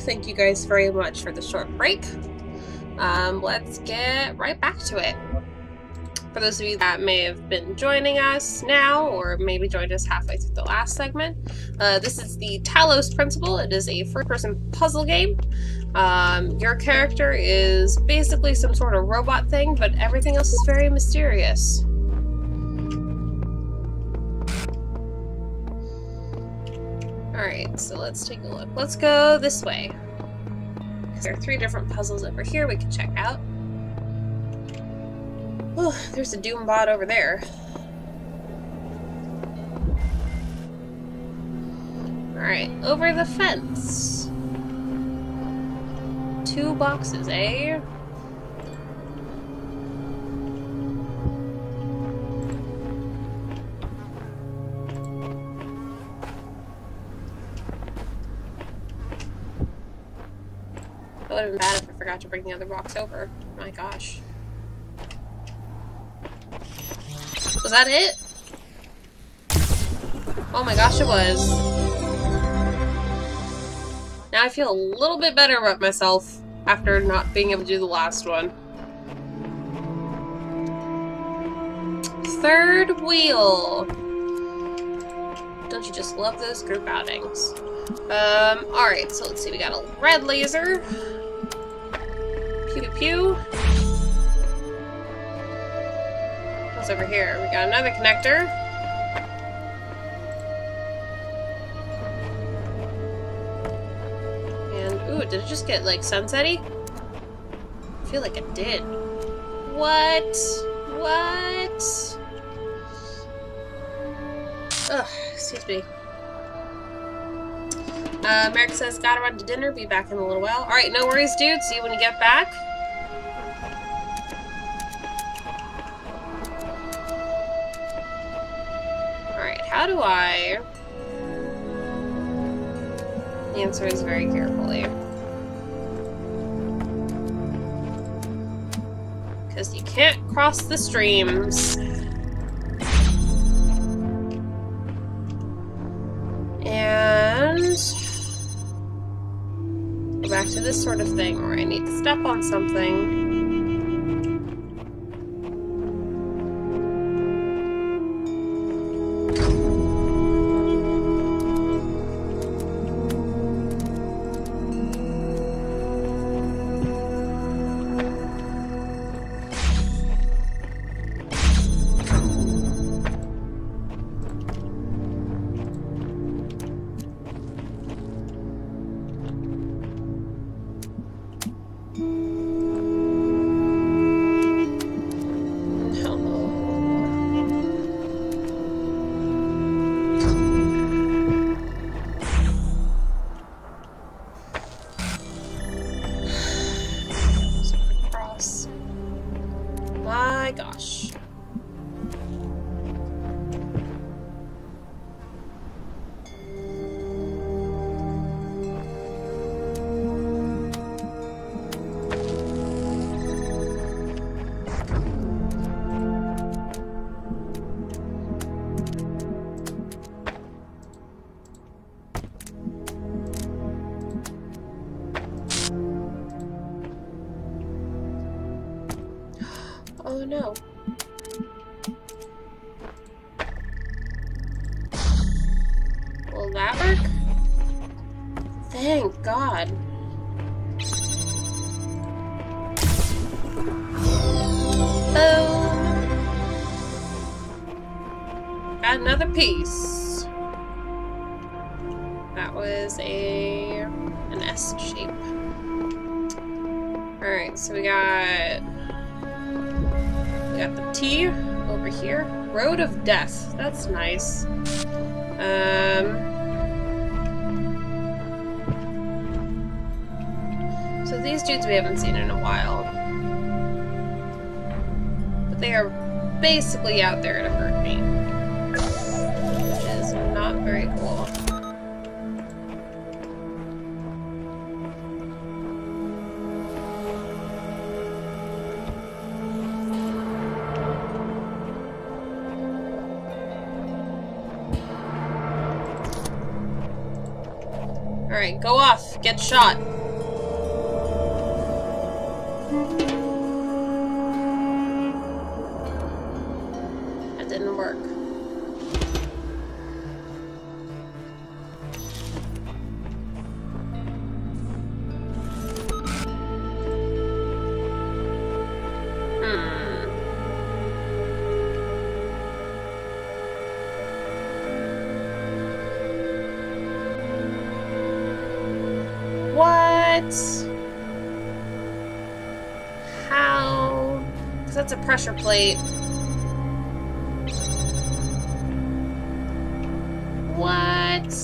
Thank you guys very much for the short break. Let's get right back to it. For those of you that may have been joining us now, or maybe joined us halfway through the last segment, this is the Talos Principle. It is a first-person puzzle game. Your character is basically some sort of robot thing, but everything else is very mysterious. Alright, so let's take a look. Let's go this way. There are 3 different puzzles over here we can check out. Oh, there's a Doom bot over there. Alright, over the fence. 2 boxes, eh? That would have been bad if I forgot to bring the other box over. My gosh. Was that it? Oh my gosh, it was. Now I feel a little bit better about myself after not being able to do the last one. 3rd wheel. Don't you just love those group outings? Alright, so let's see, we got a red laser. Pew pew pew. What's over here? We got another connector. And, ooh, did it just get, like, sunsetty? I feel like it did. What? What? Ugh, excuse me. Merrick says, gotta run to dinner, be back in a little while. Alright, no worries, dude. See you when you get back. Alright, how do I... The answer is very carefully. Because you can't cross the streams. And... go back to this sort of thing where I need to step on something. My gosh. Oh no. Will that work? Thank God. Oh. Got another piece. That was an S shape. Alright, so we got the T over here. Road of Death. That's nice. So these dudes we haven't seen in a while. But they are basically out there to hurt me. Which is not very cool. Alright, go off. Get shot. That didn't work. What? How? Because that's a pressure plate. What?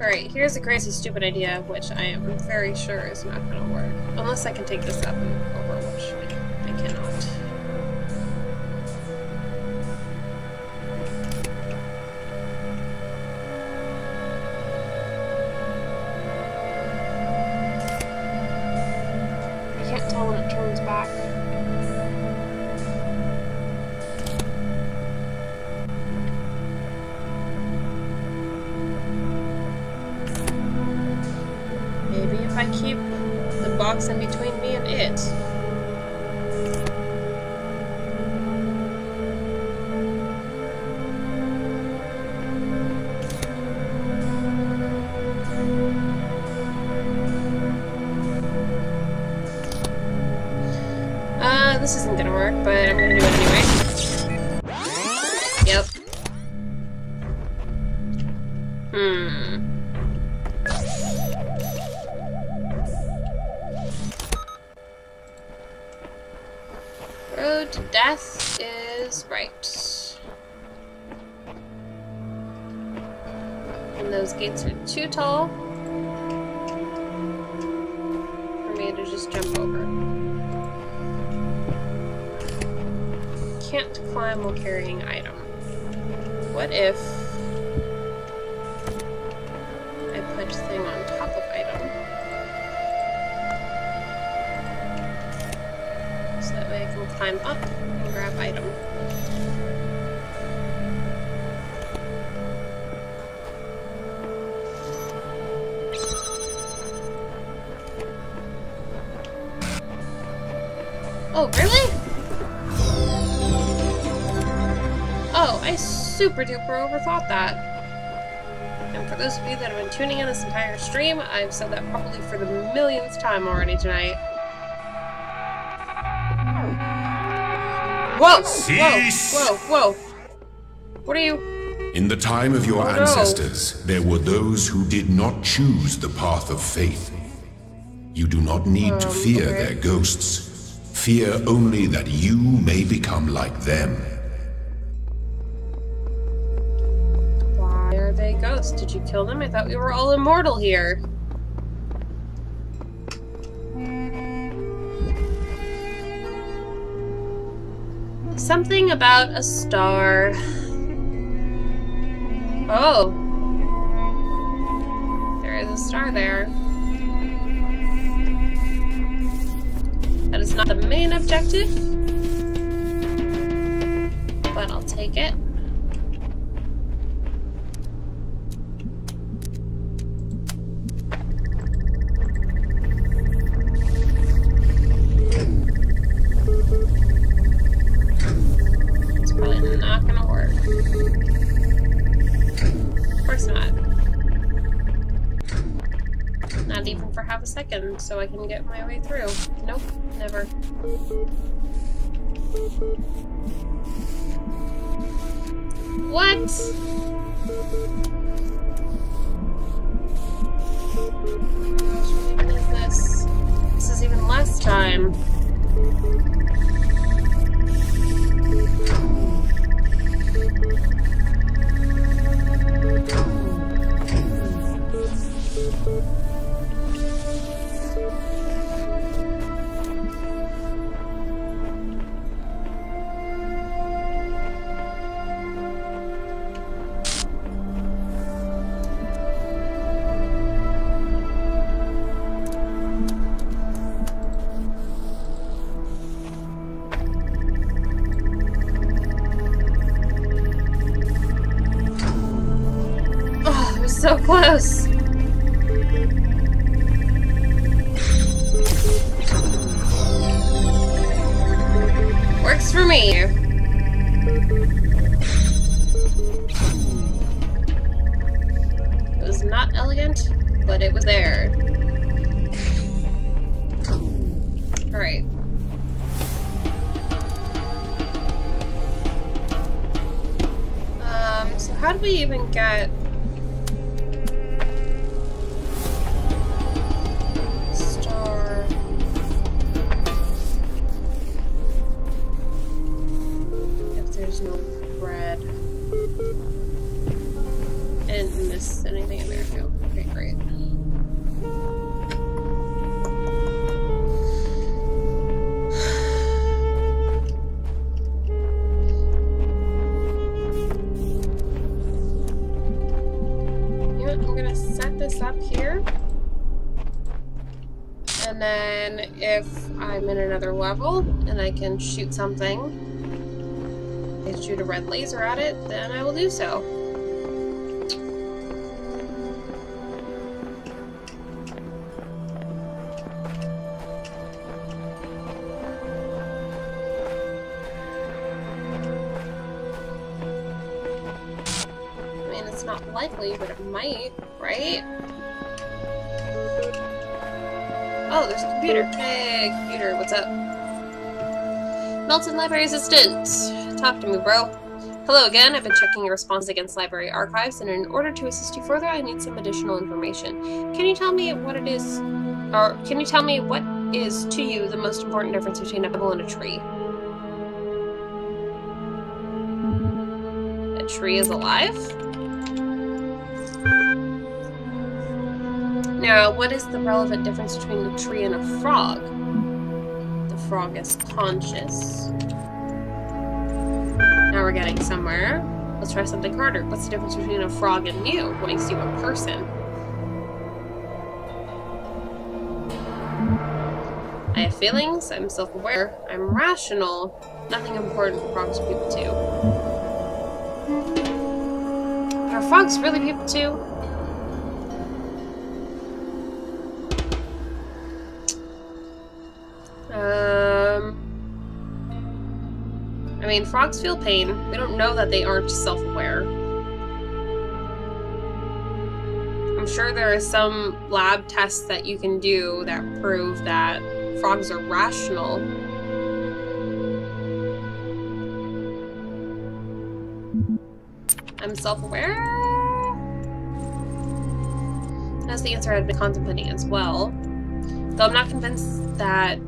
Alright, here's a crazy stupid idea, which I am very sure is not going to work. Unless I can take this up and over, which I cannot. I can't tell when it turns back. If I keep the box in between me and it. This isn't gonna work, but I'm gonna do it anyway. Yep. Road to death is right. And those gates are too tall for me to just jump over. Can't climb while carrying item. What if I put thing on top of item? So that way I can climb up and grab item. Oh, really? Oh, I super duper overthought that. And for those of you that have been tuning in this entire stream, I've said that probably for the millionth time already tonight. Whoa! Whoa! Whoa! Whoa! What are you? In the time of your ancestors, there were those who did not choose the path of faith. You do not need to fear their ghosts. Fear only that you may become like them. Why are they ghosts? Did you kill them? I thought we were all immortal here. Something about a star. Oh. There is a star there. That is not the main objective, but I'll take it. It's probably not gonna work. Of course not. Not even for half a second, so I can get my way through. Nope, never. What? What even is this? This is even less time. close! Works for me. It was not elegant, but it was there. Alright. So how do we even get star? If there's no bread. And miss anything in there? No. Okay, great. Up here, and then if I'm in another level and I can shoot something, I shoot a red laser at it, then I will do so. I mean, it's not likely, but it might, right? Oh, there's a computer. Hey, computer, what's up? Melton Library Assistant. Talk to me, bro. Hello again. I've been checking your response against library archives, and in order to assist you further, I need some additional information. Can you tell me what it is, or can you tell me what is, to you, the most important difference between a pebble and a tree? A tree is alive? Now, what is the relevant difference between a tree and a frog? The frog is conscious. Now we're getting somewhere. Let's try something harder. What's the difference between a frog and you? What makes you a person? I have feelings. I'm self-aware. I'm rational. Nothing important. Frogs are people too. Are frogs really people too? I mean, frogs feel pain. We don't know that they aren't self-aware. I'm sure there are some lab tests that you can do that prove that frogs are rational. I'm self-aware? That's the answer I'd been contemplating as well. Though I'm not convinced that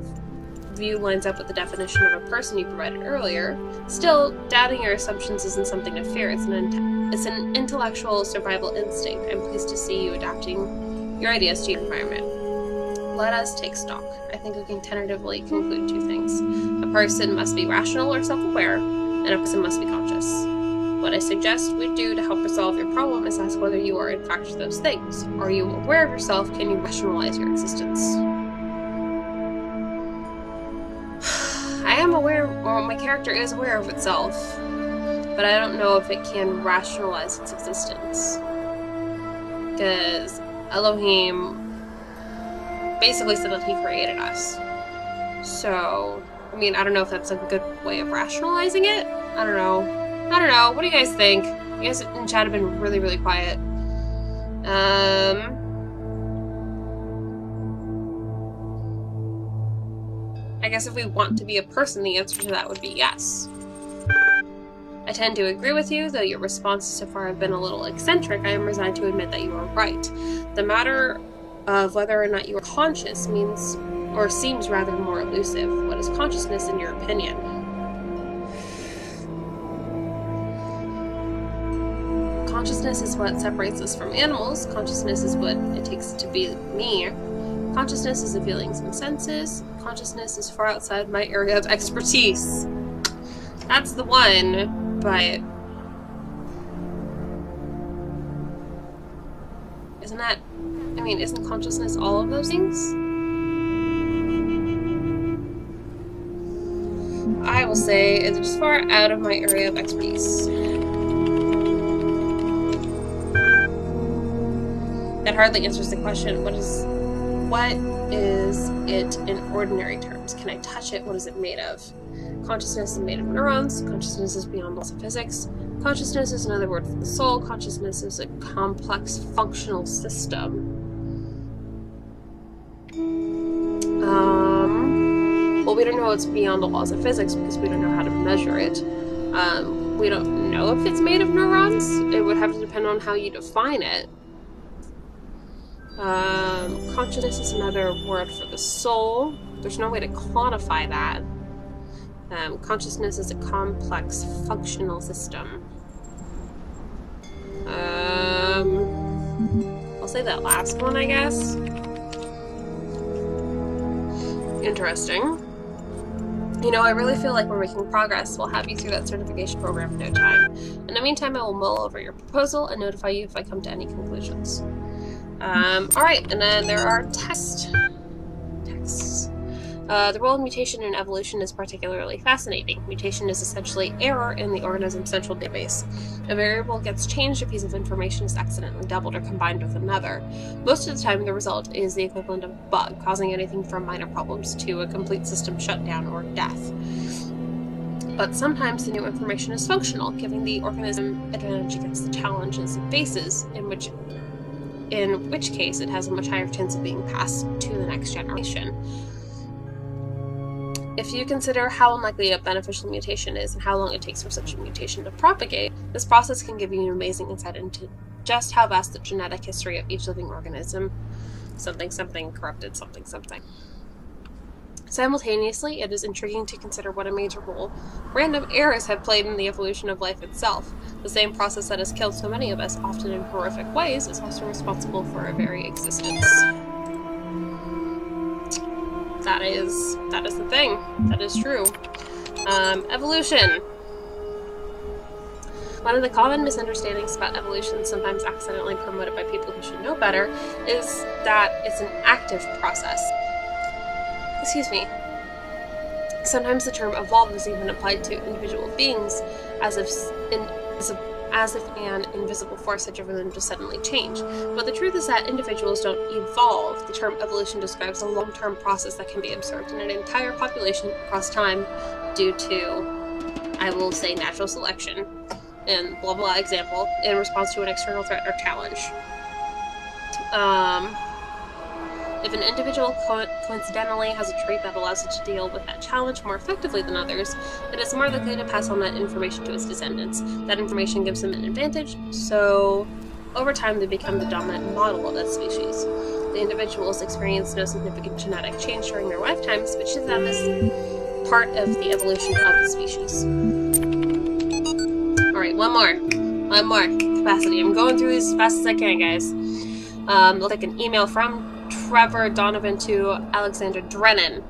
view lines up with the definition of a person you provided earlier, still, doubting your assumptions isn't something to fear. It's an intellectual survival instinct. I'm pleased to see you adapting your ideas to your environment. Let us take stock. I think we can tentatively conclude two things. A person must be rational or self-aware, and a person must be conscious. What I suggest we do to help resolve your problem is ask whether you are in fact those things. Are you aware of yourself? Can you rationalize your existence? I am aware, well, my character is aware of itself, but I don't know if it can rationalize its existence. Because Elohim basically said that he created us. So, I mean, I don't know if that's a good way of rationalizing it. I don't know. What do you guys think? You guys in chat have been really, really quiet. I guess if we want to be a person, the answer to that would be yes. I tend to agree with you, though your responses so far have been a little eccentric. I am resigned to admit that you are right. The matter of whether or not you are conscious means, or seems rather more elusive. What is consciousness in your opinion? Consciousness is what separates us from animals. Consciousness is what it takes to be me. Consciousness is the feelings and senses. Consciousness is far outside my area of expertise. That's the one, but isn't that, I mean, isn't consciousness all of those things? I will say it's just far out of my area of expertise. hardly answers the question, what is it in ordinary terms? Can I touch it? What is it made of? Consciousness is made of neurons. Consciousness is beyond laws of physics. Consciousness is another word for the soul. Consciousness is a complex functional system. Well, we don't know it's beyond the laws of physics because we don't know how to measure it. We don't know if it's made of neurons. It would have to depend on how you define it. Consciousness is another word for the soul. There's no way to quantify that. Consciousness is a complex functional system. I'll say that last one, I guess. Interesting. You know, I really feel like we're making progress. We'll have you through that certification program in no time. In the meantime, I will mull over your proposal and notify you if I come to any conclusions. Alright, and then there are texts. The role of mutation in evolution is particularly fascinating. Mutation is essentially error in the organism's central database. A variable gets changed, a piece of information is accidentally doubled or combined with another. Most of the time, the result is the equivalent of a bug, causing anything from minor problems to a complete system shutdown or death. But sometimes the new information is functional, giving the organism advantage against the challenges it faces, in which case it has a much higher chance of being passed to the next generation. If you consider how unlikely a beneficial mutation is and how long it takes for such a mutation to propagate, this process can give you an amazing insight into just how vast the genetic history of each living organism, something corrupted something. Simultaneously, it is intriguing to consider what a major role random errors have played in the evolution of life itself. The same process that has killed so many of us, often in horrific ways, is also responsible for our very existence. That is the thing. That is true. Evolution. One of the common misunderstandings about evolution, sometimes accidentally promoted by people who should know better, is that it's an active process. Excuse me. Sometimes the term evolve is even applied to individual beings, as if an invisible force had driven them to suddenly change. But the truth is that individuals don't evolve. The term evolution describes a long-term process that can be observed in an entire population across time due to, I will say, natural selection, and blah blah example, in response to an external threat or challenge. If an individual coincidentally has a trait that allows it to deal with that challenge more effectively than others, it is more likely to pass on that information to its descendants. That information gives them an advantage, so over time they become the dominant model of that species. The individuals experience no significant genetic change during their lifetimes, which is that is part of the evolution of the species. Alright, one more. Capacity. I'm going through these as fast as I can, guys. Looks like an email from Trevor Donovan to Alexander Drennan.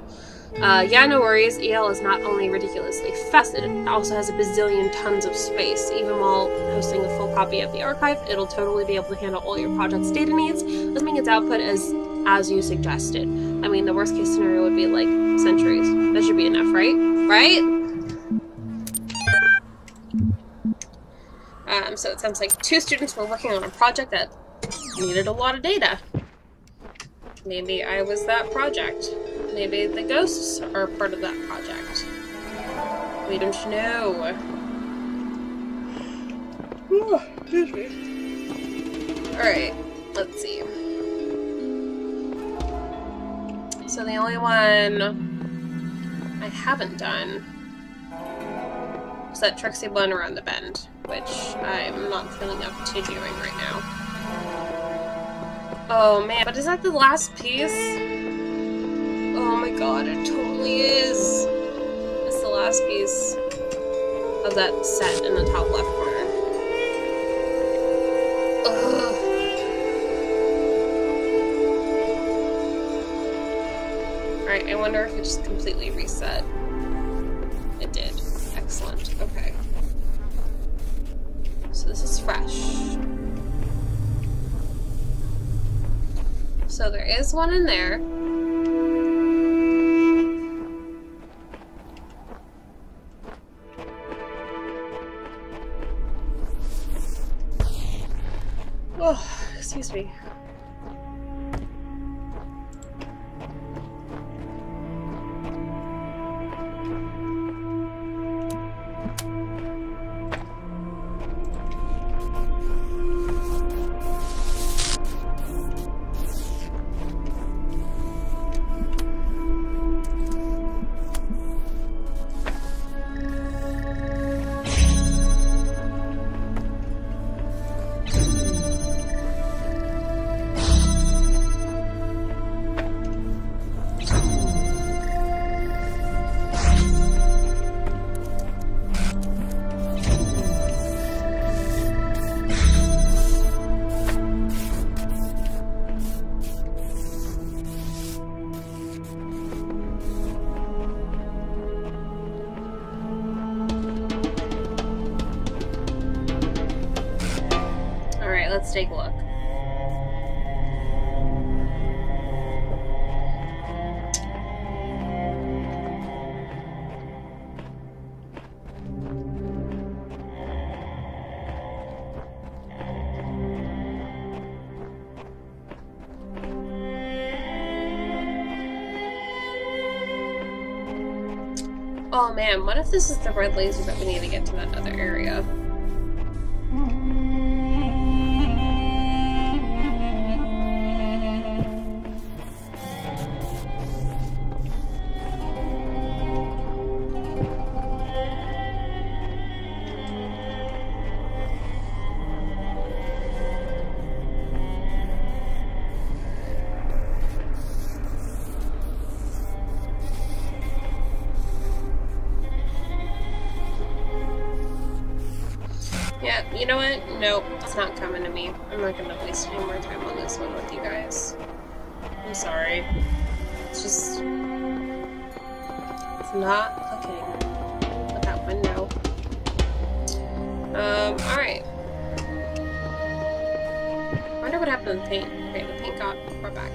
Yeah, no worries. EL is not only ridiculously fast, it also has a bazillion tons of space. Even while hosting a full copy of the archive, it'll totally be able to handle all your project's data needs, assuming its output as you suggested. I mean, the worst case scenario would be like centuries. That should be enough, right? Right? So it sounds like 2 students were working on a project that needed a lot of data. Maybe I was that project. Maybe the ghosts are part of that project. We don't know. Excuse me. Alright, let's see. So the only one I haven't done is that tricksy one around the bend, which I'm not feeling up to doing right now. Oh man, but is that the last piece? Oh my god, it totally is. It's the last piece of that set in the top left corner. Ugh. Alright, I wonder if it just completely reset. It did. Excellent. Okay. So this is fresh. So there is one in there. Oh, excuse me. take a look. Oh man, what if this is the red laser that we need to get to that other area? Yeah, you know what? Nope, it's not coming to me. I'm not gonna waste any more time on this one with you guys. I'm sorry. It's just... it's not clicking with that window. Alright. I wonder what happened to the paint. Okay, the paint got brought back.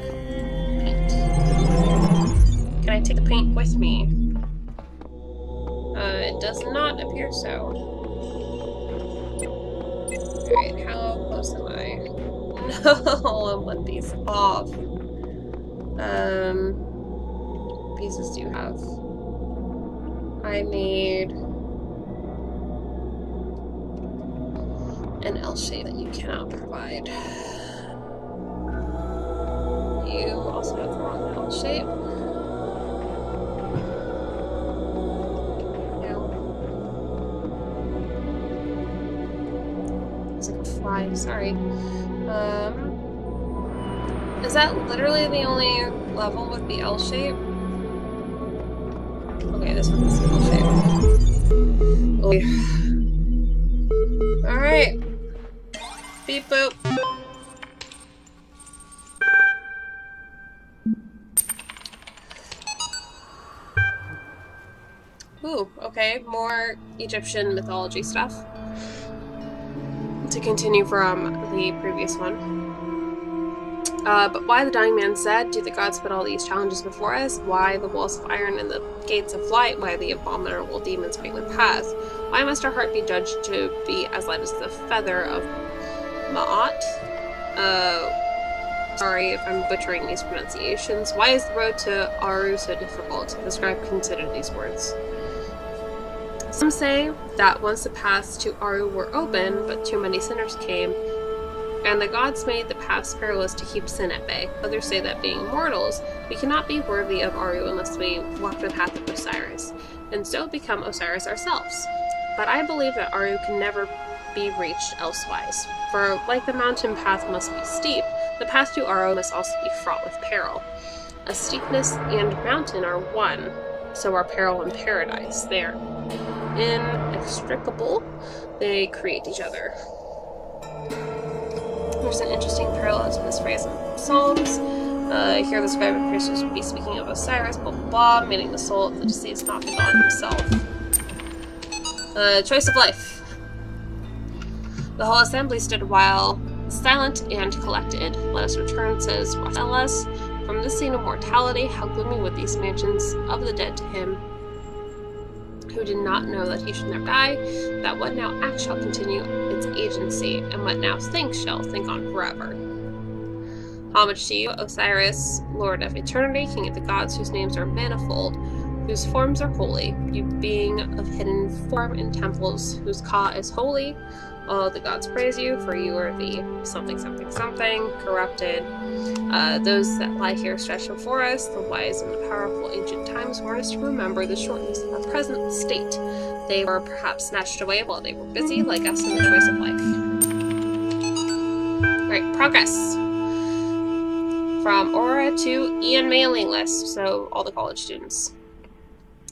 Paint. Can I take the paint with me? It does not appear so. Alright, how close am I? No, I'm one piece off. Pieces do you have? I made an L shape that you cannot provide. You also have the wrong L shape. Fly, sorry. Is that literally the only level with the L shape? Okay, this one's the L shape. Alright. Beep boop. Ooh, okay, more Egyptian mythology stuff. To continue from the previous one. But why, the dying man said, do the gods put all these challenges before us? Why the walls of iron and the gates of light? Why the abominable demons make the path? Why must our heart be judged to be as light as the feather of Ma'at? Sorry if I'm butchering these pronunciations. Why is the road to Aru so difficult? The scribe considered these words. Some say that once the paths to Aru were open, but too many sinners came, and the gods made the paths perilous to keep sin at bay. Others say that being mortals, we cannot be worthy of Aru unless we walk the path of Osiris, and so become Osiris ourselves. But I believe that Aru can never be reached elsewise, for like the mountain path must be steep, the path to Aru must also be fraught with peril. A steepness and mountain are one, so are peril and paradise. They are inextricable. They create each other. There's an interesting parallel to this phrase in Psalms. Here the scribe appears to be speaking of Osiris, blah blah blah, meaning the soul of the deceased, not the god himself. Choice of life. The whole assembly stood a while, silent and collected. Let us return, says Raphaelis, from this scene of mortality. How gloomy would these mansions of the dead to him, who did not know that he should never die, that what now acts shall continue its agency, and what now thinks shall think on forever. Homage to you, Osiris, Lord of eternity, King of the gods, whose names are manifold, whose forms are holy, you being of hidden form in temples, whose Ka is holy. All the gods praise you, for you are the something something something, corrupted. Those that lie here stretched before us, the wise and the powerful ancient times warn us to remember the shortness of our present state. They were perhaps snatched away while they were busy, like us in the choice of life. Alright, progress. From Aura to Ian mailing list, so all the college students.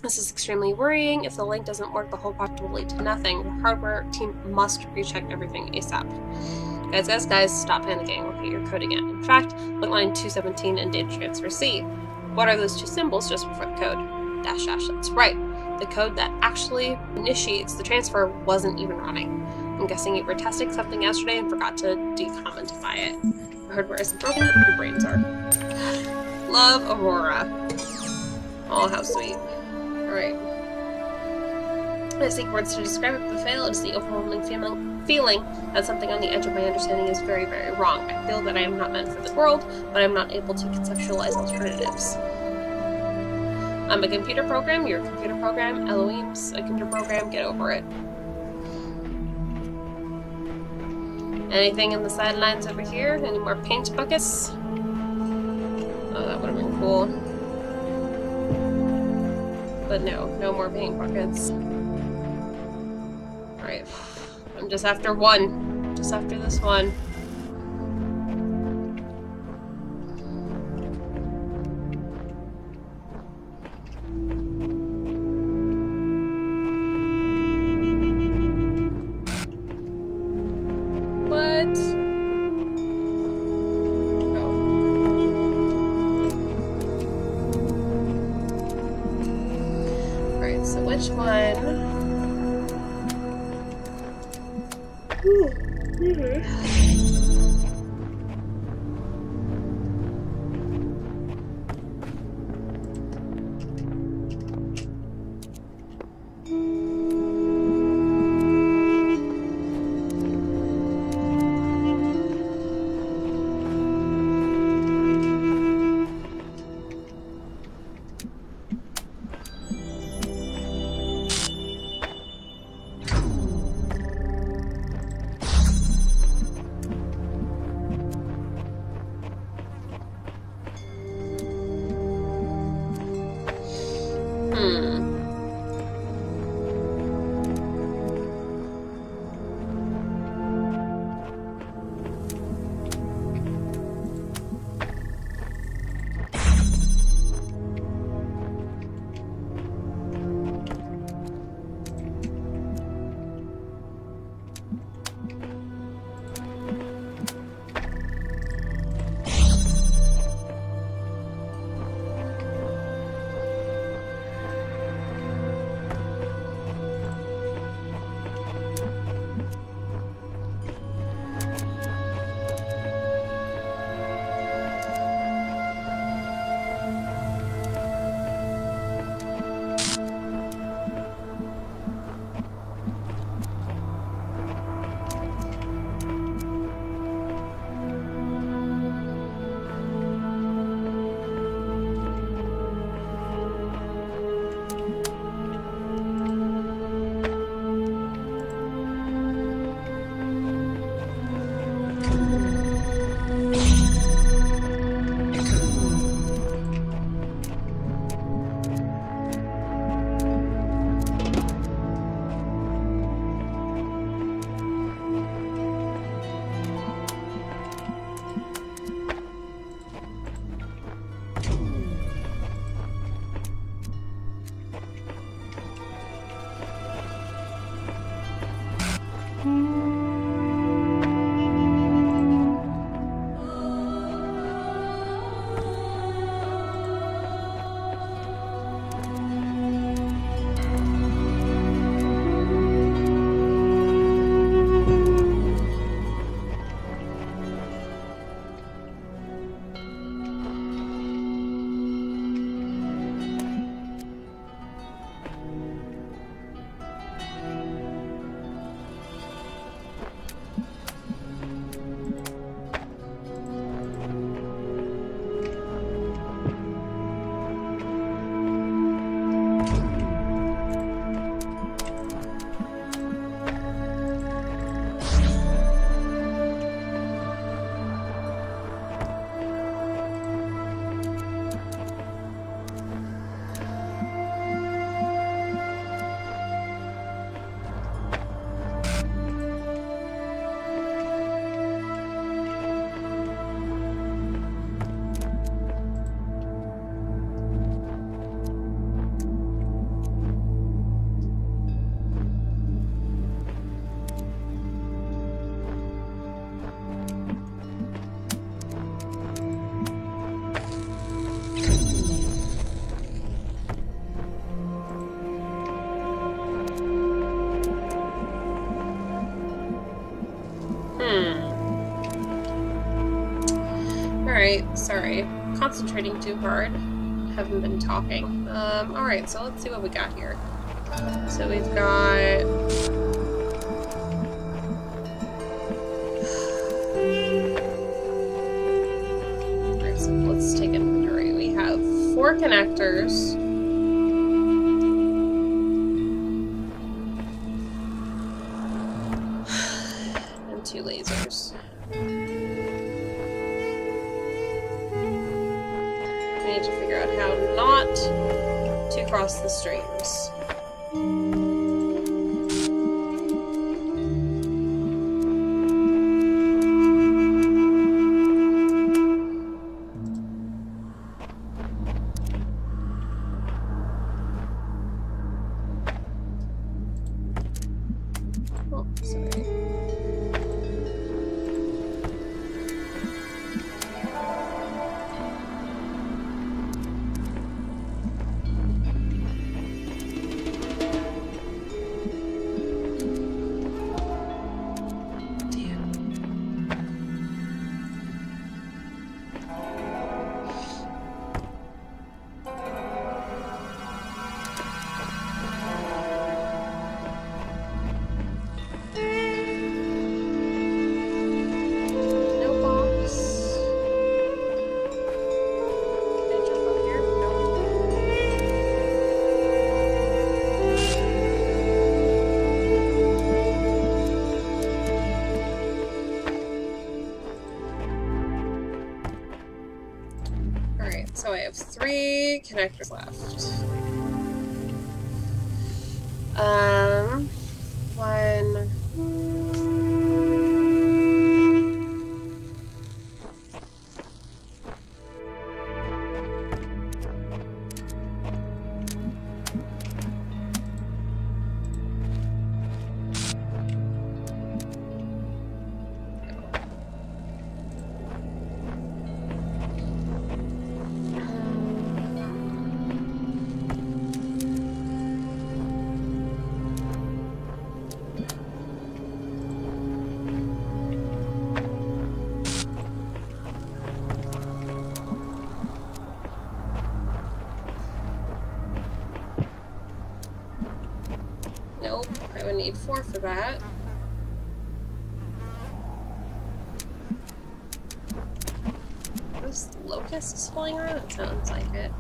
This is extremely worrying. If the link doesn't work, the whole project will lead to nothing. The hardware team must recheck everything ASAP. Guys, stop panicking. Look at your code again. In fact, look at line 217 and data transfer C. What are those two symbols just before the code? Dash dash, that's right. The code that actually initiates the transfer wasn't even running. I'm guessing you were testing something yesterday and forgot to decommentify it. The hardware isn't broken, your brains are. Love, Aurora. Oh, how sweet. Alright. I seek words to describe it, but fail. It is the overwhelming feeling that something on the edge of my understanding is very, very wrong. I feel that I am not meant for the world, but I'm not able to conceptualize alternatives. I'm a computer program, you're a computer program, Elohim's a computer program, get over it. Anything in the sidelines over here? Any more paint buckets? Oh, that would have been cool. But no, no more paint buckets. Alright. I'm just after one. Just after this one. Which one? sorry. Concentrating too hard. Haven't been talking. Alright, so let's see what we got here. So we've got... Alright, so let's take inventory. We have 4 connectors. And 2 lasers. We need to figure out how not to cross the streams. Oh, sorry. So I have 3 connectors left. One. Nope, I would need 4 for that. Those locusts flying around? It sounds like it.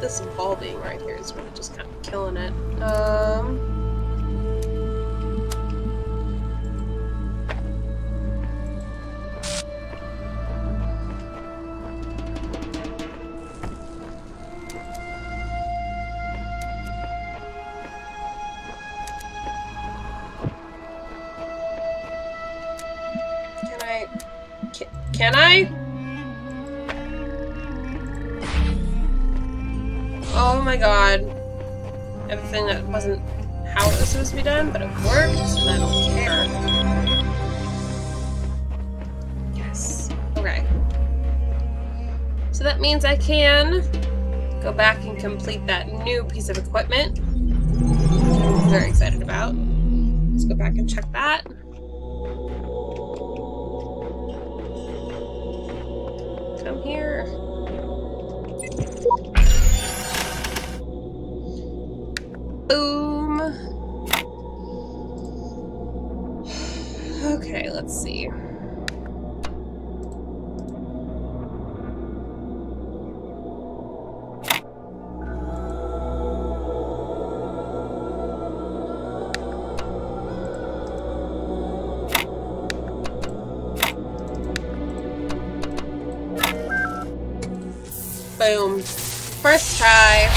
This ball being right here is really just kind of killing it. Can I? Oh my god. Everything that wasn't how it was supposed to be done, but it worked, and I don't care. Yes. Okay. So that means I can go back and complete that new piece of equipment, which I'm very excited about. Let's go back and check that. Come here. Boom. Okay, let's see. Boom. First try.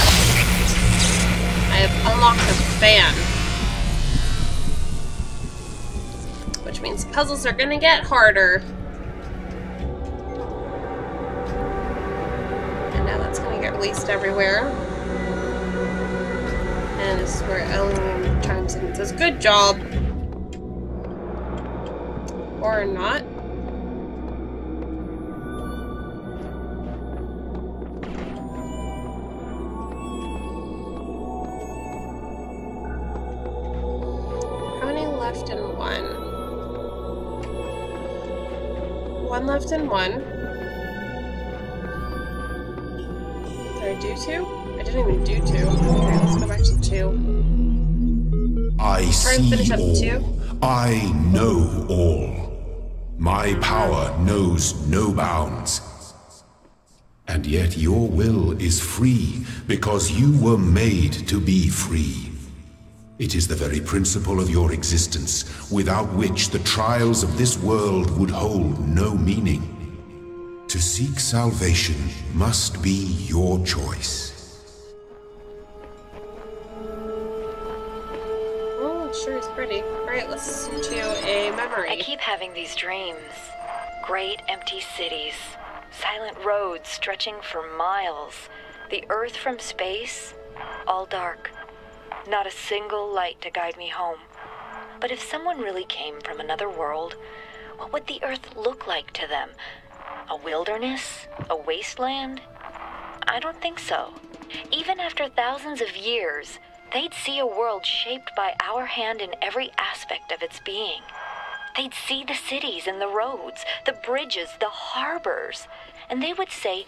I have unlocked the fan. Which means puzzles are gonna get harder. now that's gonna get released everywhere. And this is where Ellen chimes in and says, "Good job." Or not. How many left in one? One left in one. Did I do two? I didn't even do two. Okay, let's go back to two. I see finish up all. two. I know all. My power knows no bounds. And yet your will is free because you were made to be free. It is the very principle of your existence, without which the trials of this world would hold no meaning. To seek salvation must be your choice. Oh, sure is pretty. Alright, let's listen to a memory. I keep having these dreams. Great empty cities. Silent roads stretching for miles. The earth from space. All dark. Not a single light to guide me home. But if someone really came from another world, what would the earth look like to them? A wilderness? A wasteland? I don't think so. Even after thousands of years, they'd see a world shaped by our hand in every aspect of its being. They'd see the cities and the roads, the bridges, the harbors, and they would say,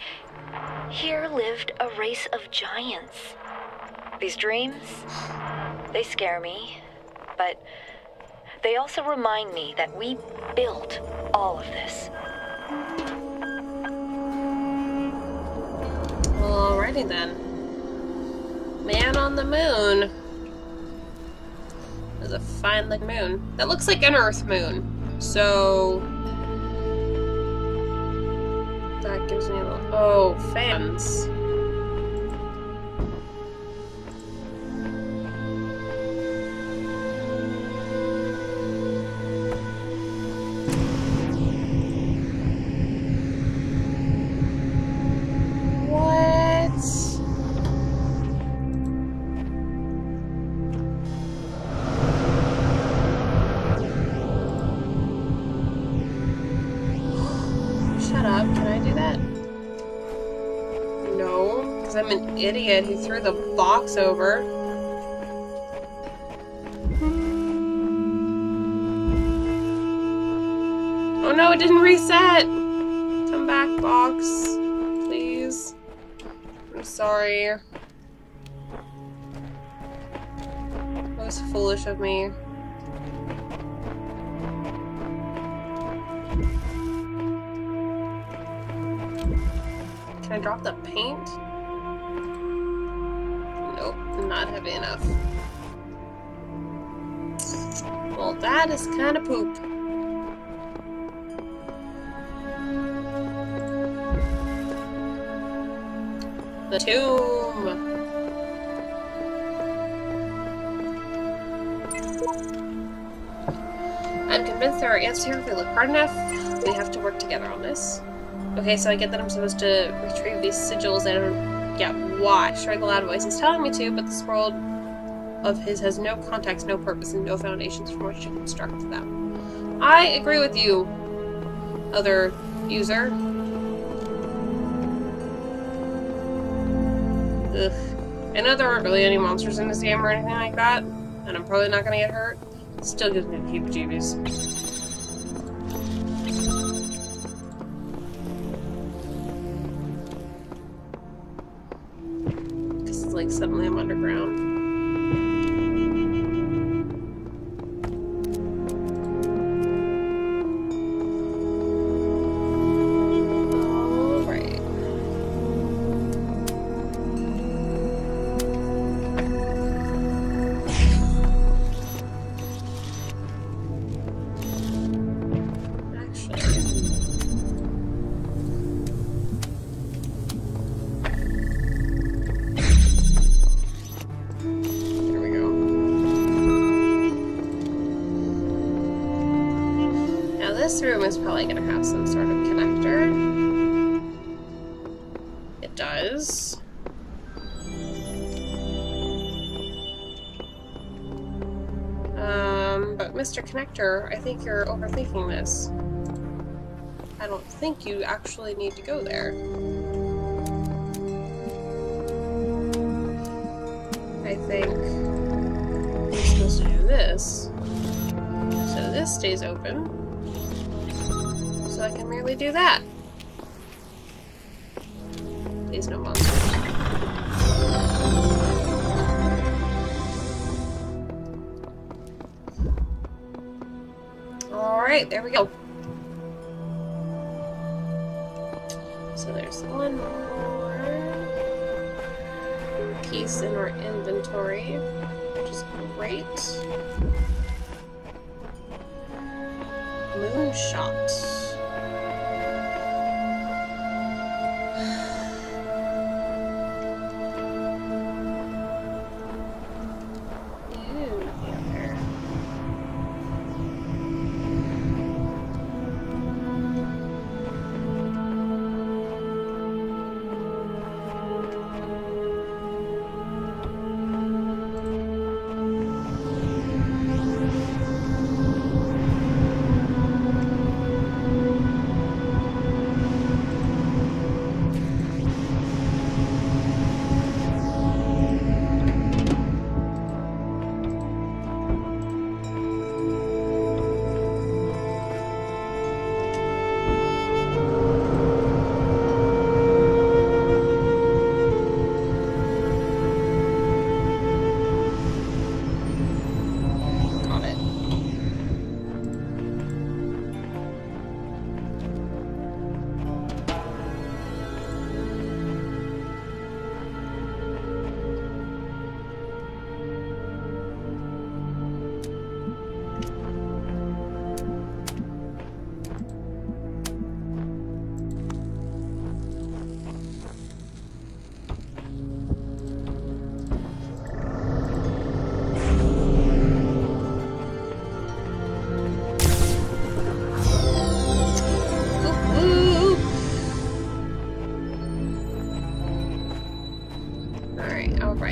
"Here lived a race of giants." These dreams, they scare me, but they also remind me that we built all of this. Alrighty then. Man on the moon. There's a fine looking moon. That looks like an Earth moon. So that gives me a little. Oh, fans. I'm an idiot who threw the box over. Oh no, it didn't reset! Come back, box. Please. I'm sorry. That was foolish of me. Can I drop the paint? Nope, not heavy enough. Well, that is kind of poop. The tomb. I'm convinced there are ants here if we look hard enough. We have to work together on this. Okay, so I get that I'm supposed to retrieve these sigils. I don't get why. Sure, the loud voice is telling me to, but this world of his has no context, no purpose, and no foundations from which to construct them. I agree with you, other user. Ugh. I know there aren't really any monsters in this game or anything like that, and I'm probably not gonna get hurt. It still gives me the heebie-jeebies. Because it's like suddenly I'm underground. This room is probably going to have some sort of connector. It does. is. But Mr. Connector, I think you're overthinking this. I don't think you actually need to go there. I think you're supposed to do this. So this stays open. So I can merely do that. Please no monsters. Alright, there we go. So there's one more piece in our inventory, which is great. Moonshot.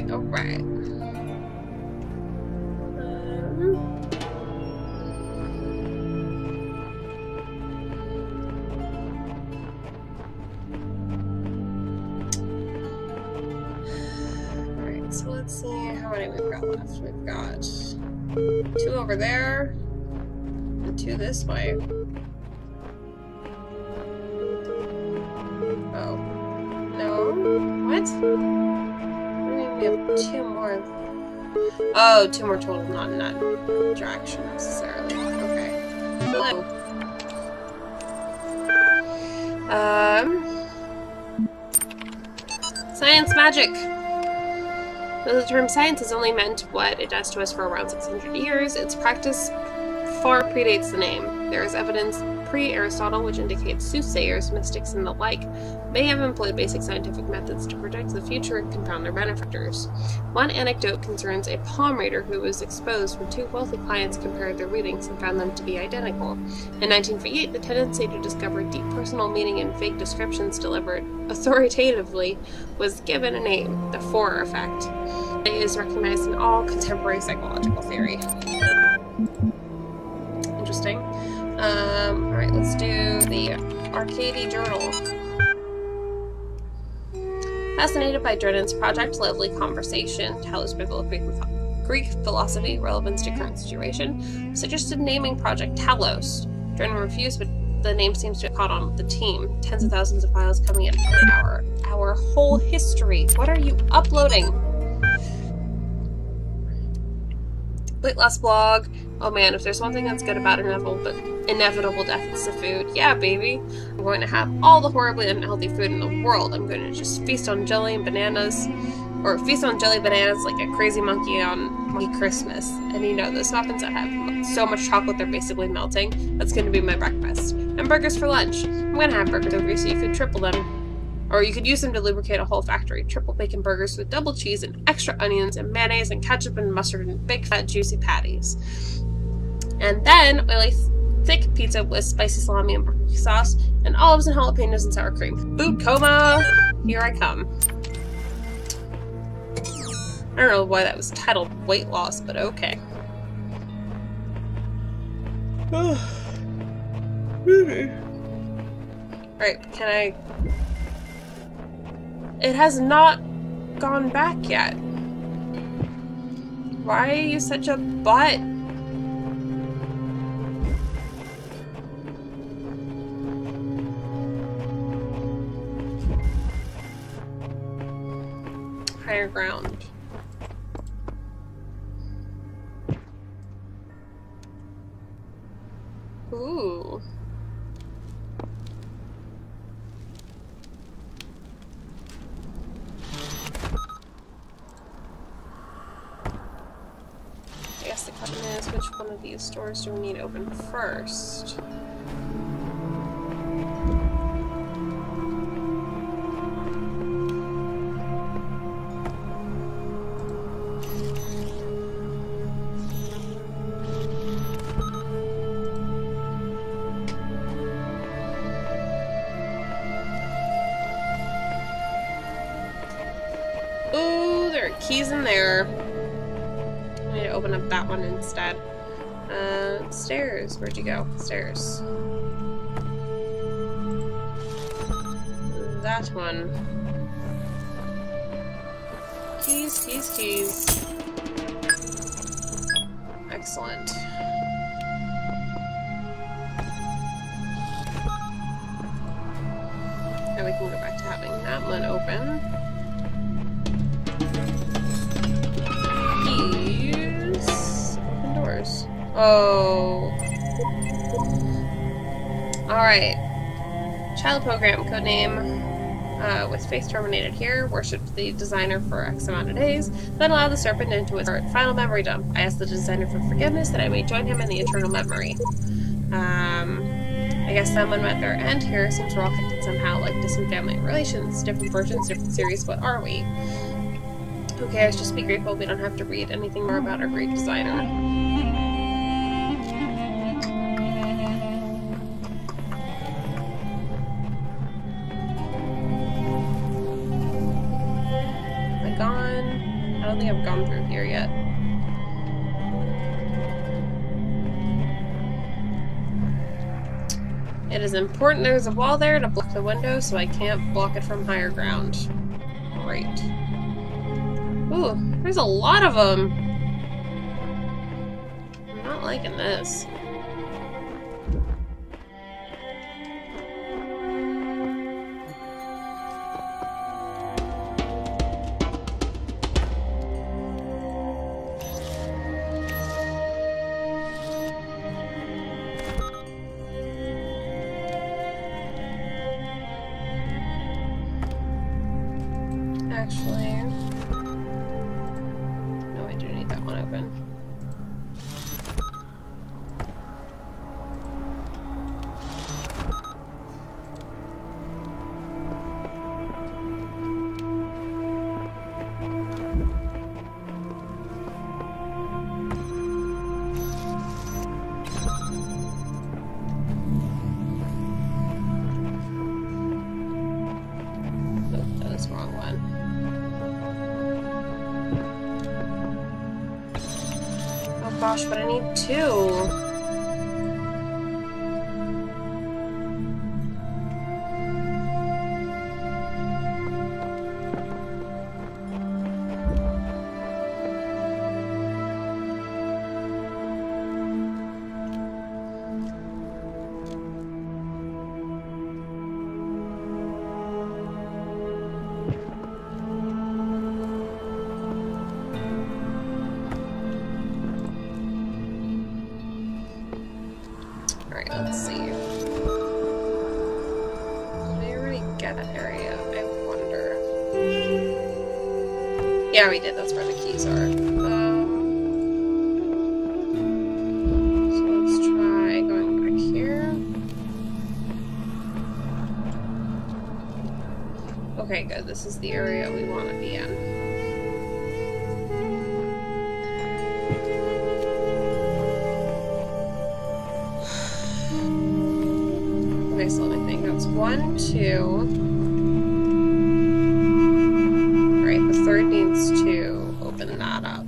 Alright. Alright, so let's see how many we've got left. We've got 2 over there, and 2 this way. Oh. No? What? We have 2 more. Oh, 2 more total, not in that direction necessarily. Okay. Hello. Science magic. Though the term science has only meant what it does to us for around 600 years, its practice far predates the name. There is evidence pre-Aristotle which indicates soothsayers, mystics, and the like may have employed basic scientific methods to predict the future and confound their benefactors. One anecdote concerns a palm reader who was exposed when 2 wealthy clients compared their readings and found them to be identical. In 1958, the tendency to discover deep personal meaning in vague descriptions delivered authoritatively was given a name, the Forer effect. It is recognized in all contemporary psychological theory. Interesting. Alright, let's do the Arcady Journal. Fascinated by Drenan's project, lively conversation, Talos Principle of Greek philosophy, relevance to current situation, suggested naming Project Talos. Drennan refused, but the name seems to have caught on with the team. Tens of thousands of files coming in for the hour. Our whole history. What are you uploading? Weight loss blog. Oh man, if there's one thing that's good about inevitable death, it's the food. Yeah, baby. I'm going to have all the horribly unhealthy food in the world. I'm going to just feast on jelly and bananas. Or feast on jelly bananas like a crazy monkey on Monkey Christmas. And you know, those muffins that have so much chocolate they're basically melting. That's going to be my breakfast. And burgers for lunch. I'm going to have burgers over here so you could triple them. Or you could use them to lubricate a whole factory. Triple bacon burgers with double cheese and extra onions and mayonnaise and ketchup and mustard and big fat juicy patties. And then oily thick pizza with spicy salami and barbecue sauce and olives and jalapenos and sour cream. Food coma! Here I come. I don't know why that was titled weight loss, but okay. Right, can I... It has not gone back yet. Why are you such a butt? Higher ground. Ooh. I guess the question is, which one of these doors do we need open first? Ooh, there are keys in there. I need to open up that one instead. Stairs. Where'd you go? Stairs. That one. Keys, keys, keys. Excellent. Now we can go back to having that one open. Keys. Open doors. Oh. Alright. Child program, codename. With faith terminated here, worshipped the designer for X amount of days, then allowed the serpent into his heart. Final memory dump. I asked the designer for forgiveness that I may join him in the eternal memory. I guess someone met their end here since we're all connected somehow, like distant family relations. Different versions, different series, what are we? Who cares? Just be grateful we don't have to read anything more about our great designer. I don't think I've gone through here yet. It is important there's a wall there to block the window, so I can't block it from higher ground. Great. Ooh, there's a lot of them! I'm not liking this. Actually, no, I do need that one open. Nope, that is the wrong one. Gosh, but I need two. Alright, let's see. Did I already get an area? I wonder. Yeah, we did. That's where the keys are. So let's try going back here. Okay, good. This is the area we want to be in. Okay, so let me think. That's 1, 2. chance to open that up.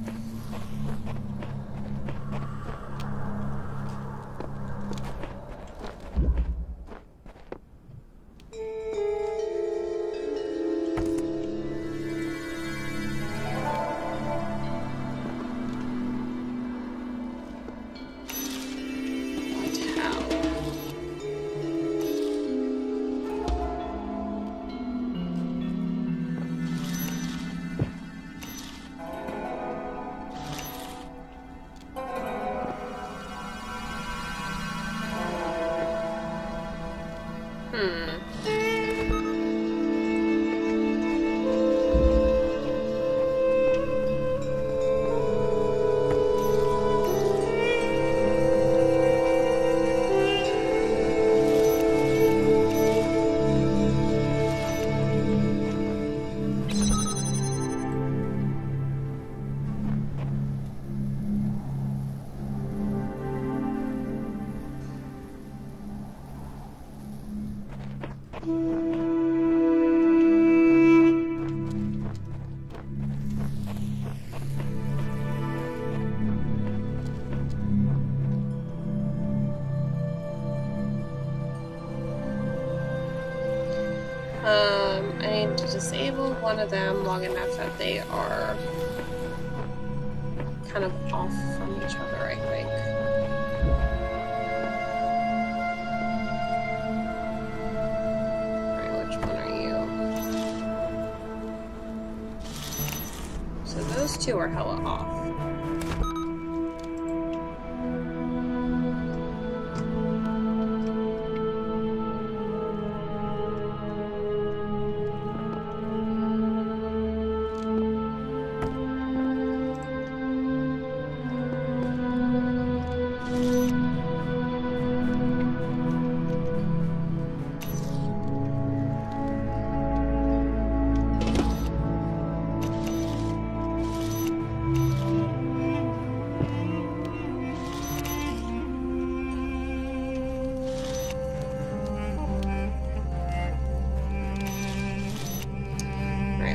I need to disable one of them long enough that they are kind of off from each other, I think. Alright, which one are you? So those two are hella off.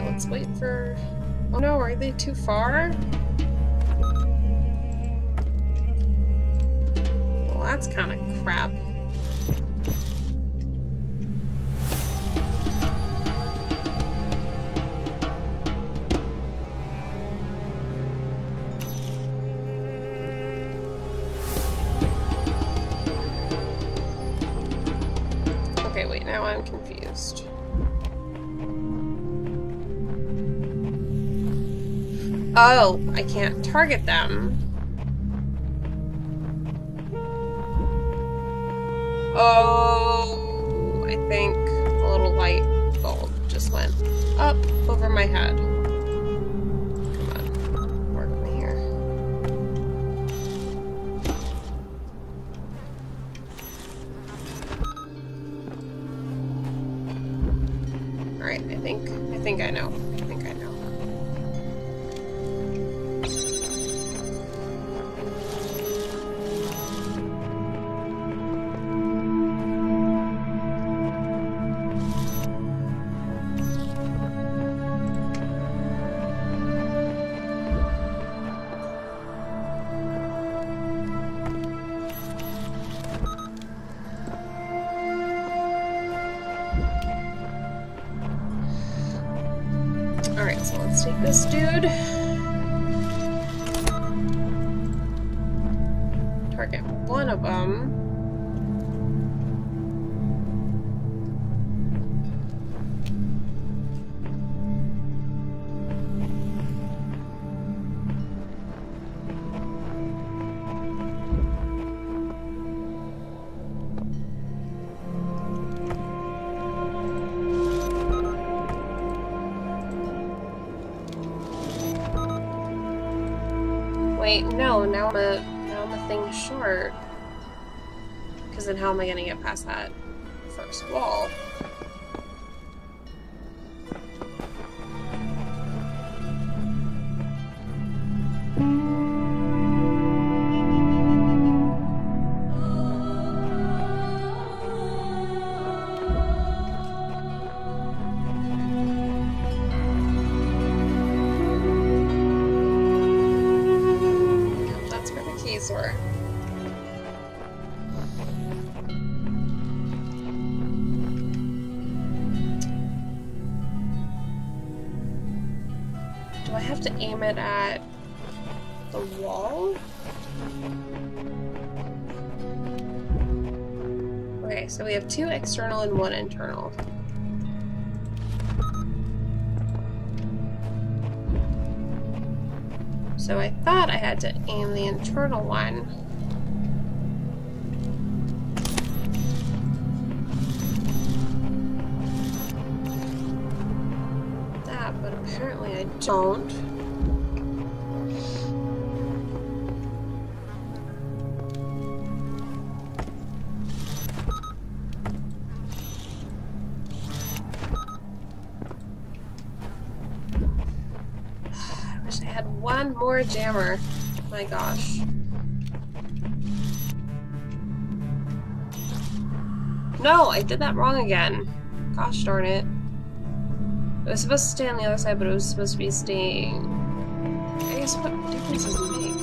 Let's wait for... Oh no, are they too far? Well, that's kind of crap. Okay, wait, now I'm confused. Oh, I can't target them. Oh, I think a little light bulb just went up over my head. Come on, work me here. All right, I think I know. Alright, so let's take this dude. Target one of them. Wait, no, now I'm a thing short. Because then how am I gonna get past that first wall? to aim it at the wall? Okay, so we have 2 external and 1 internal. So I thought I had to aim the internal one. That, but apparently I don't. One more jammer. My gosh. No, I did that wrong again. Gosh darn it. It was supposed to stay on the other side, but it was supposed to be staying... I guess what difference does it make?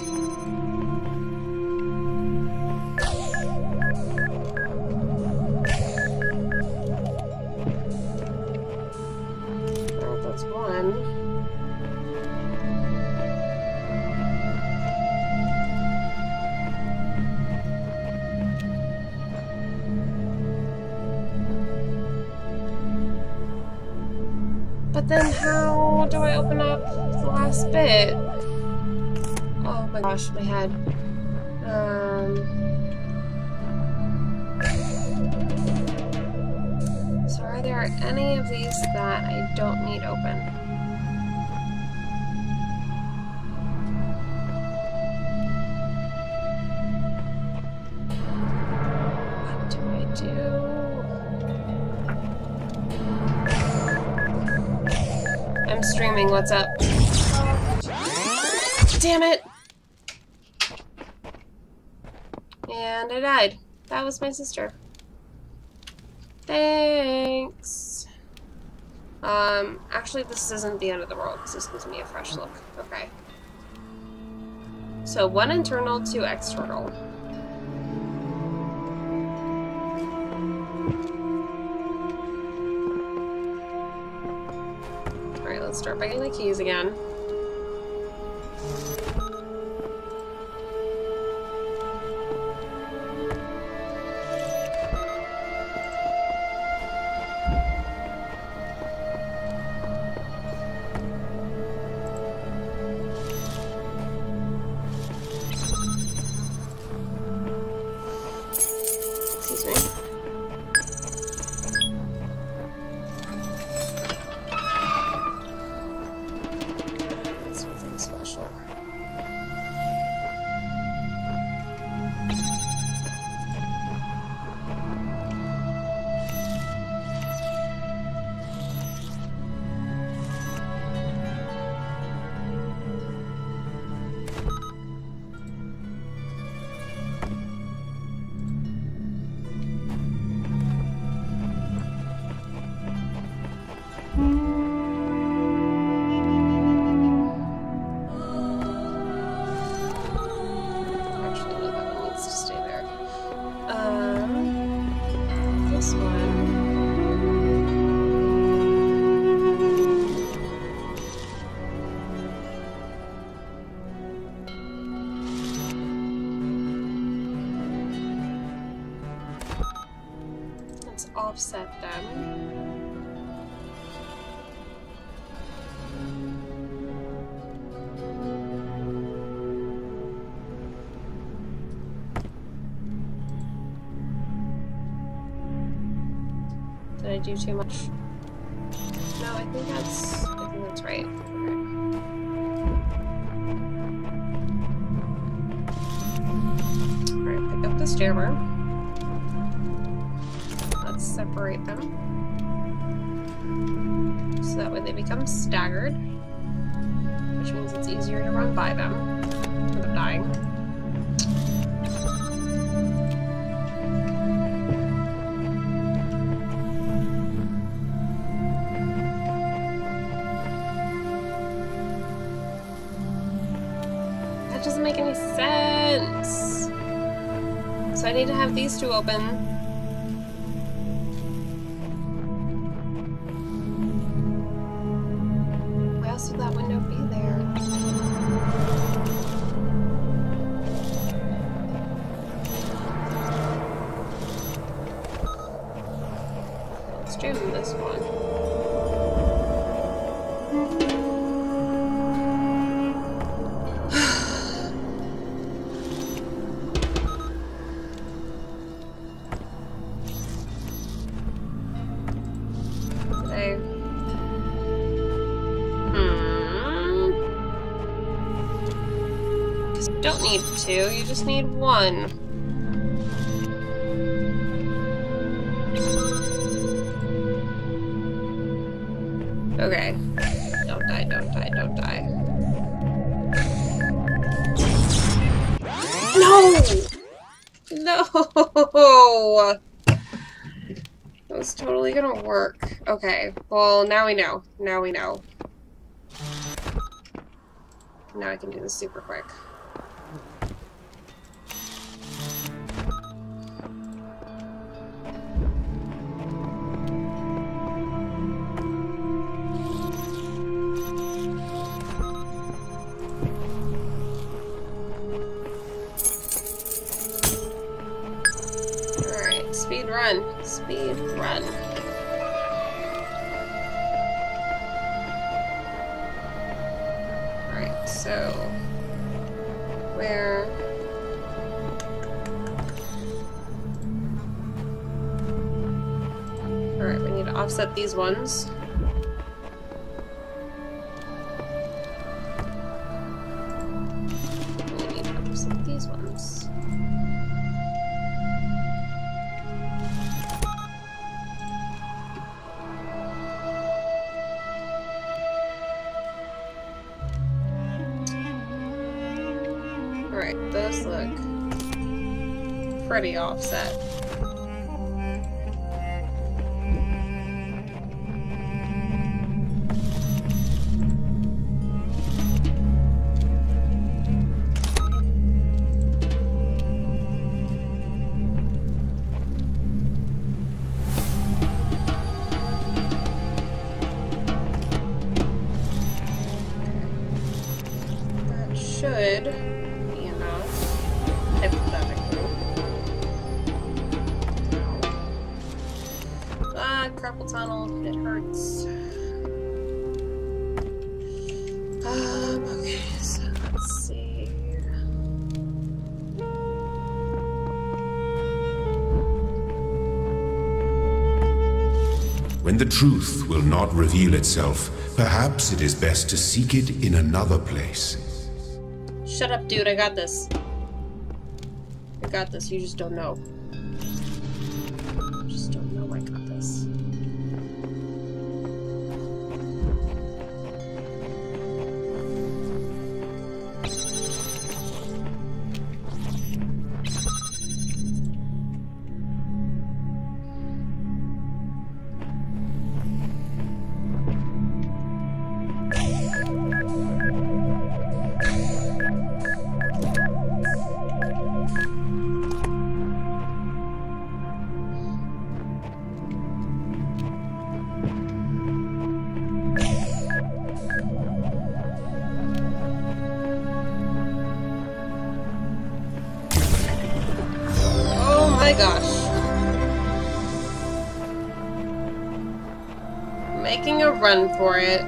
Alright, that's one. But then how do I open up the last bit? Oh my gosh, my head. So are there any of these that I don't need open? What do I do? I'm streaming, what's up? Damn it! And I died. That was my sister. Thanks. Actually this isn't the end of the world, because this gives me a fresh look. Okay. So 1 internal, 2 external. Let's start by getting the keys again. Excuse me. Offset them. Did I do too much? No, I think that's right. Okay. Alright, pick up this jammer. Separate them so that way they become staggered, which means it's easier to run by them without dying. That doesn't make any sense. So I need to have these 2 open. Would that window be there? don't need 2, you just need 1. Okay. Don't die, don't die, don't die. No! No! That was totally gonna work. Okay, well, now we know. Now we know. Now I can do this super quick. Alright, speed run. Speed run. Alright, so where alright, we need to offset these ones. We need to offset these ones. Alright, those look pretty offset. That should be enough, hypothetically. Ah, carpal tunnel, it hurts. Okay, so let's see. When the truth will not reveal itself, perhaps it is best to seek it in another place. Shut up, dude, I got this. I got this, you just don't know. You just don't know I got this. Oh my gosh. Making a run for it.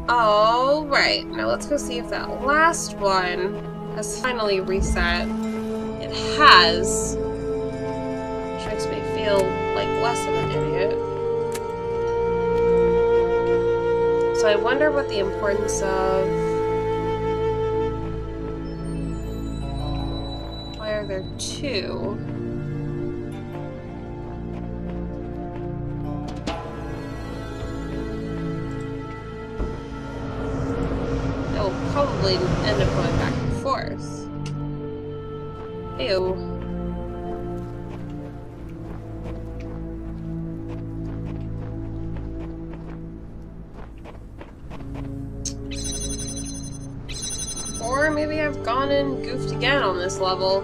Alright, now let's go see if that last one has finally reset. It has. Which makes me feel like less of an idiot. So I wonder what the importance of... Why are there 2? That will probably end up going back and forth. Ew. Or maybe I've gone and goofed again on this level.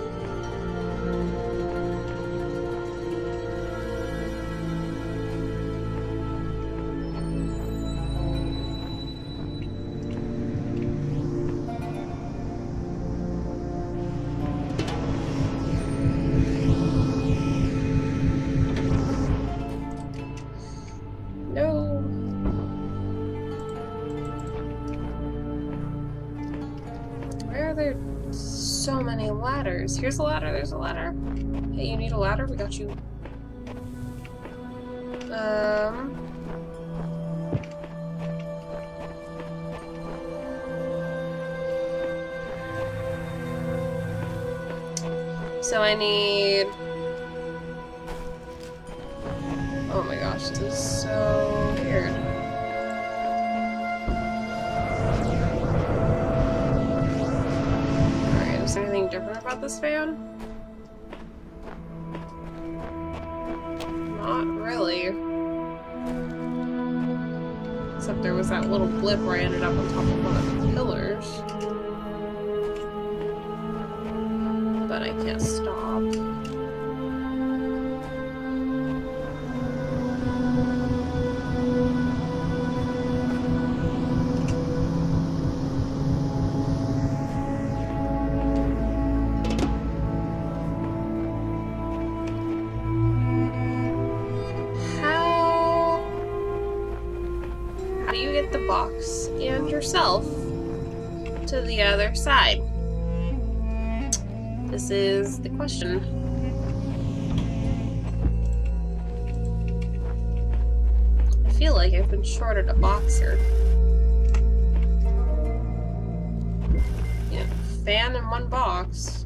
No. Why are there so many ladders? Here's a ladder, there's a ladder. Hey, you need a ladder? We got you. So I need... Oh my gosh, this is so weird. Alright, is there anything different about this fan? Not really. Except there was that little blip where I ended up on top of one of the pillars. But I can't stop. How do you get the box and yourself to the other side? This is the question. I feel like I've been shorted a box here. Yeah, fan in one box.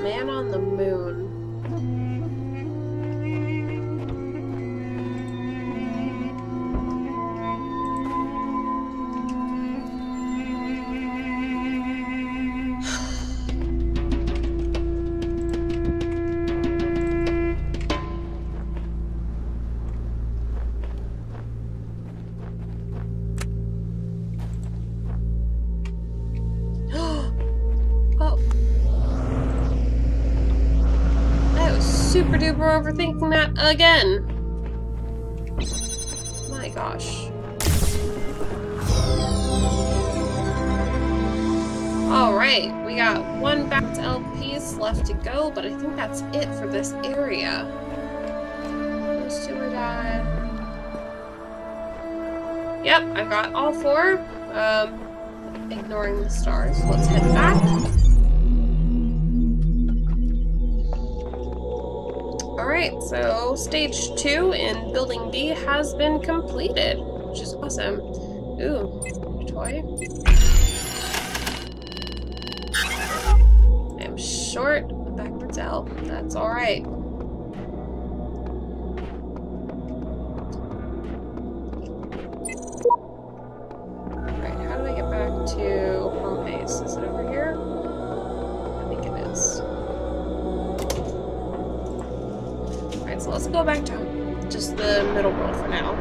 Man on the moon. Super duper overthinking that again. My gosh. Alright, we got one back to LPs left to go, but I think that's it for this area. Those two are done. Yep, I've got all four. Ignoring the stars. Let's head back. Alright, so stage 2 in building B has been completed, which is awesome. Ooh, toy. I'm short a backwards L. That's alright. Alright, how do I get back to home base? Is it over here? I think it is. So let's go back to just the middle world for now.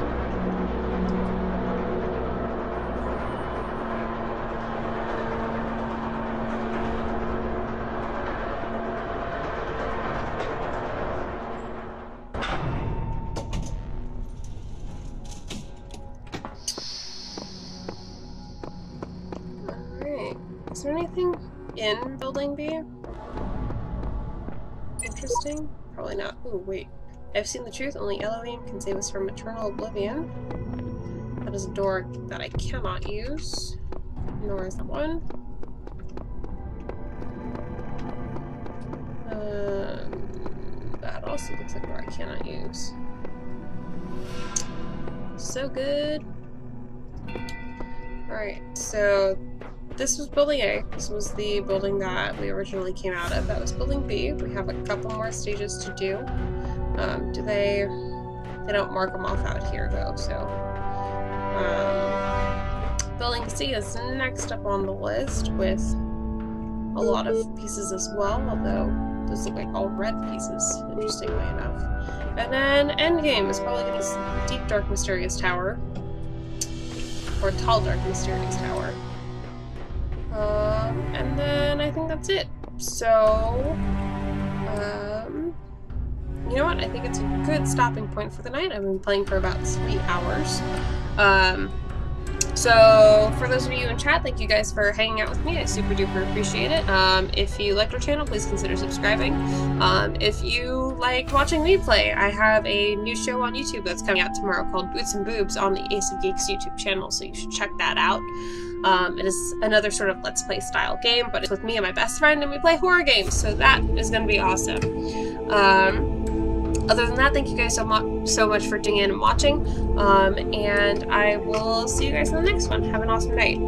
Alright. Is there anything in building B? Interesting? Probably not. Ooh, wait. I've seen the truth, only Elohim can save us from eternal oblivion. That is a door that I cannot use. Nor is that one. That also looks like a door I cannot use. So good. Alright, so this was building A. This was the building that we originally came out of. That was building B. We have a couple more stages to do. They don't mark them off out here though, so building C is next up on the list with a lot of pieces as well, although those look like all red pieces, interestingly enough. And then Endgame is probably going to be Deep Dark Mysterious Tower, or Tall Dark Mysterious Tower. And then I think that's it. So, you know what? I think it's a good stopping point for the night. I've been playing for about 3 hours. So for those of you in chat, thank you guys for hanging out with me. I super duper appreciate it. If you liked our channel, please consider subscribing. If you like watching me play, I have a new show on YouTube that's coming out tomorrow called Boots and Boobs on the Ace of Geeks YouTube channel, so you should check that out. It is another sort of Let's Play style game, but it's with me and my best friend, and we play horror games, so that is going to be awesome. Other than that, thank you guys so much for tuning in and watching, and I will see you guys in the next one. Have an awesome night.